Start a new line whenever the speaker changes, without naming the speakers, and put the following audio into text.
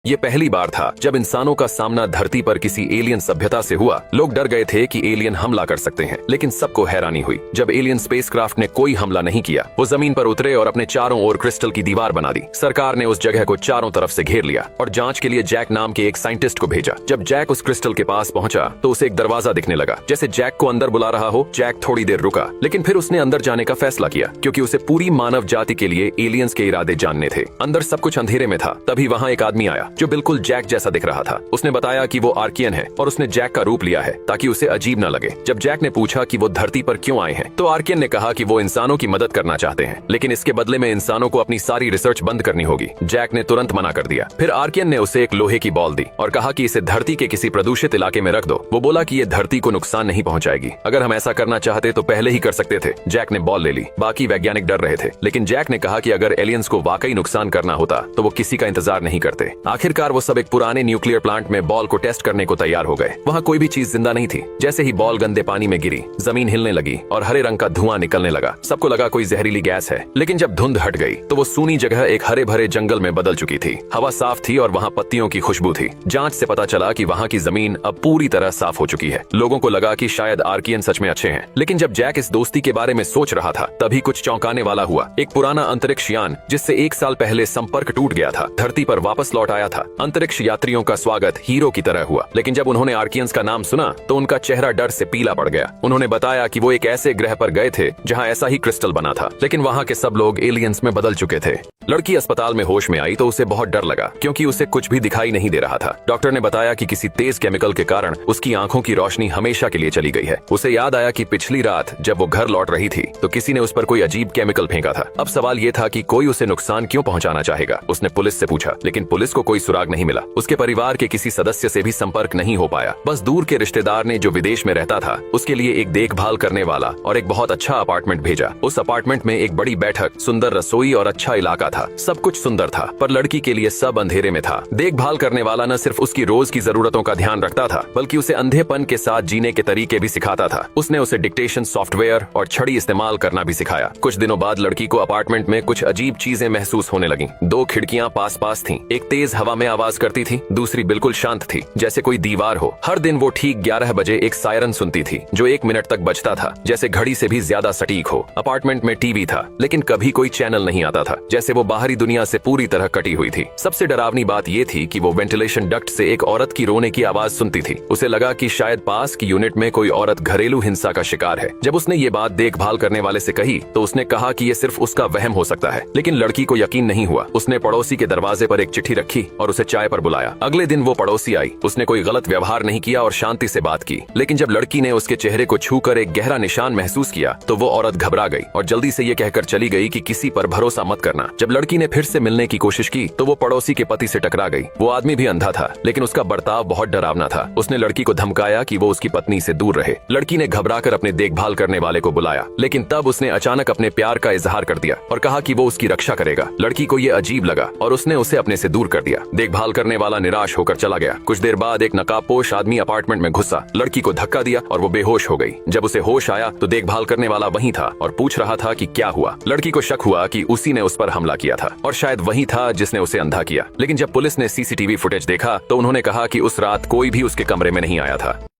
ये पहली बार था जब इंसानों का सामना धरती पर किसी एलियन सभ्यता से हुआ। लोग डर गए थे कि एलियन हमला कर सकते हैं, लेकिन सबको हैरानी हुई जब एलियन स्पेसक्राफ्ट ने कोई हमला नहीं किया। वो जमीन पर उतरे और अपने चारों ओर क्रिस्टल की दीवार बना दी। सरकार ने उस जगह को चारों तरफ से घेर लिया और जांच के लिए जैक नाम के एक साइंटिस्ट को भेजा। जब जैक उस क्रिस्टल के पास पहुंचा तो उसे एक दरवाजा दिखने लगा, जैसे जैक को अंदर बुला रहा हो। जैक थोड़ी देर रुका, लेकिन फिर उसने अंदर जाने का फैसला किया, क्योंकि उसे पूरी मानव जाति के लिए एलियंस के इरादे जानने थे। अंदर सब कुछ अंधेरे में था। तभी वहाँ एक आदमी आया जो बिल्कुल जैक जैसा दिख रहा था। उसने बताया कि वो आर्कियन है और उसने जैक का रूप लिया है ताकि उसे अजीब न लगे। जब जैक ने पूछा कि वो धरती पर क्यों आए हैं, तो आर्कियन ने कहा कि वो इंसानों की मदद करना चाहते हैं, लेकिन इसके बदले में इंसानों को अपनी सारी रिसर्च बंद करनी होगी। जैक ने तुरंत मना कर दिया। फिर आर्कियन ने उसे एक लोहे की बॉल दी और कहा कि इसे धरती के किसी प्रदूषित इलाके में रख दो। वो बोला कि ये धरती को नुकसान नहीं पहुंचाएगी। अगर हम ऐसा करना चाहते तो पहले ही कर सकते थे। जैक ने बॉल ले ली। बाकी वैज्ञानिक डर रहे थे, लेकिन जैक ने कहा कि अगर एलियंस को वाकई नुकसान करना होता तो वो किसी का इंतजार नहीं करते। आखिरकार वो सब एक पुराने न्यूक्लियर प्लांट में बॉल को टेस्ट करने को तैयार हो गए। वहाँ कोई भी चीज जिंदा नहीं थी। जैसे ही बॉल गंदे पानी में गिरी, जमीन हिलने लगी और हरे रंग का धुआं निकलने लगा। सबको लगा कोई जहरीली गैस है, लेकिन जब धुंध हट गई तो वो सूनी जगह एक हरे भरे जंगल में बदल चुकी थी। हवा साफ थी और वहाँ पत्तियों की खुशबू थी। जांच से पता चला कि वहाँ की जमीन अब पूरी तरह साफ हो चुकी है। लोगों को लगा कि शायद आर्कियन सच में अच्छे हैं, लेकिन जब जैक इस दोस्ती के बारे में सोच रहा था तभी कुछ चौंकाने वाला हुआ। एक पुराना अंतरिक्ष यान जिससे 1 साल पहले संपर्क टूट गया था, धरती पर वापस लौट आया था। अंतरिक्ष यात्रियों का स्वागत हीरो की तरह हुआ, लेकिन जब उन्होंने आर्कियंस का नाम सुना तो उनका चेहरा डर से पीला पड़ गया। उन्होंने बताया कि वो एक ऐसे ग्रह पर गए थे जहां ऐसा ही क्रिस्टल बना था, लेकिन वहां के सब लोग एलियंस में बदल चुके थे। लड़की अस्पताल में होश में आई तो उसे बहुत डर लगा, क्योंकि उसे कुछ भी दिखाई नहीं दे रहा था। डॉक्टर ने बताया कि किसी तेज केमिकल के कारण उसकी आंखों की रोशनी हमेशा के लिए चली गई है। उसे याद आया कि पिछली रात जब वो घर लौट रही थी तो किसी ने उस पर कोई अजीब केमिकल फेंका था। अब सवाल ये था कि कोई उसे नुकसान क्यों पहुंचाना चाहेगा। उसने पुलिस से पूछा, लेकिन पुलिस को कोई सुराग नहीं मिला। उसके परिवार के किसी सदस्य से भी संपर्क नहीं हो पाया। बस दूर के रिश्तेदार ने जो विदेश में रहता था उसके लिए एक देखभाल करने वाला और एक बहुत अच्छा अपार्टमेंट भेजा। उस अपार्टमेंट में एक बड़ी बैठक, सुंदर रसोई और अच्छा इलाका था। सब कुछ सुंदर था, पर लड़की के लिए सब अंधेरे में था। देखभाल करने वाला न सिर्फ उसकी रोज की जरूरतों का ध्यान रखता था, बल्कि उसे अंधेपन के साथ जीने के तरीके भी सिखाता था। उसने उसे डिक्टेशन सॉफ्टवेयर और छड़ी इस्तेमाल करना भी सिखाया। कुछ दिनों बाद लड़की को अपार्टमेंट में कुछ अजीब चीजें महसूस होने लगी। 2 खिड़कियां पास पास थीं। एक तेज हवा में आवाज करती थी, दूसरी बिल्कुल शांत थी, जैसे कोई दीवार हो। हर दिन वो ठीक 11 बजे एक सायरन सुनती थी, जो 1 मिनट तक बजता था, जैसे घड़ी से भी ज्यादा सटीक हो। अपार्टमेंट में टीवी था, लेकिन कभी कोई चैनल नहीं आता था, जैसे वो बाहरी दुनिया से पूरी तरह कटी हुई थी। सबसे डरावनी बात ये थी कि वो वेंटिलेशन डक्ट से एक औरत की रोने की आवाज सुनती थी। उसे लगा कि शायद पास की यूनिट में कोई औरत घरेलू हिंसा का शिकार है। जब उसने ये बात देखभाल करने वाले से कही तो उसने कहा कि ये सिर्फ उसका वहम हो सकता है, लेकिन लड़की को यकीन नहीं हुआ। उसने पड़ोसी के दरवाजे पर एक चिट्ठी रखी और उसे चाय पर बुलाया। अगले दिन वो पड़ोसी आई। उसने कोई गलत व्यवहार नहीं किया और शांति से बात की, लेकिन जब लड़की ने उसके चेहरे को छूकर एक गहरा निशान महसूस किया तो वो औरत घबरा गई और जल्दी से ये कहकर चली गई कि किसी पर भरोसा मत करना। जब लड़की ने फिर से मिलने की कोशिश की तो वो पड़ोसी के पति से टकरा गई। वो आदमी भी अंधा था, लेकिन उसका बर्ताव बहुत डरावना था। उसने लड़की को धमकाया कि वो उसकी पत्नी से दूर रहे। लड़की ने घबराकर अपने देखभाल करने वाले को बुलाया, लेकिन तब उसने अचानक अपने प्यार का इजहार कर दिया और कहा कि वो उसकी रक्षा करेगा। लड़की को ये अजीब लगा और उसने उसे अपने से दूर कर दिया। देखभाल करने वाला निराश होकर चला गया। कुछ देर बाद एक नकाबपोश आदमी अपार्टमेंट में घुसा, लड़की को धक्का दिया और वो बेहोश हो गई। जब उसे होश आया तो देखभाल करने वाला वहीं था और पूछ रहा था कि क्या हुआ। लड़की को शक हुआ कि उसी ने उस पर हमला किया था और शायद वही था जिसने उसे अंधा किया। लेकिन जब पुलिस ने सीसीटीवी फुटेज देखा तो उन्होंने कहा कि उस रात कोई भी उसके कमरे में नहीं आया था।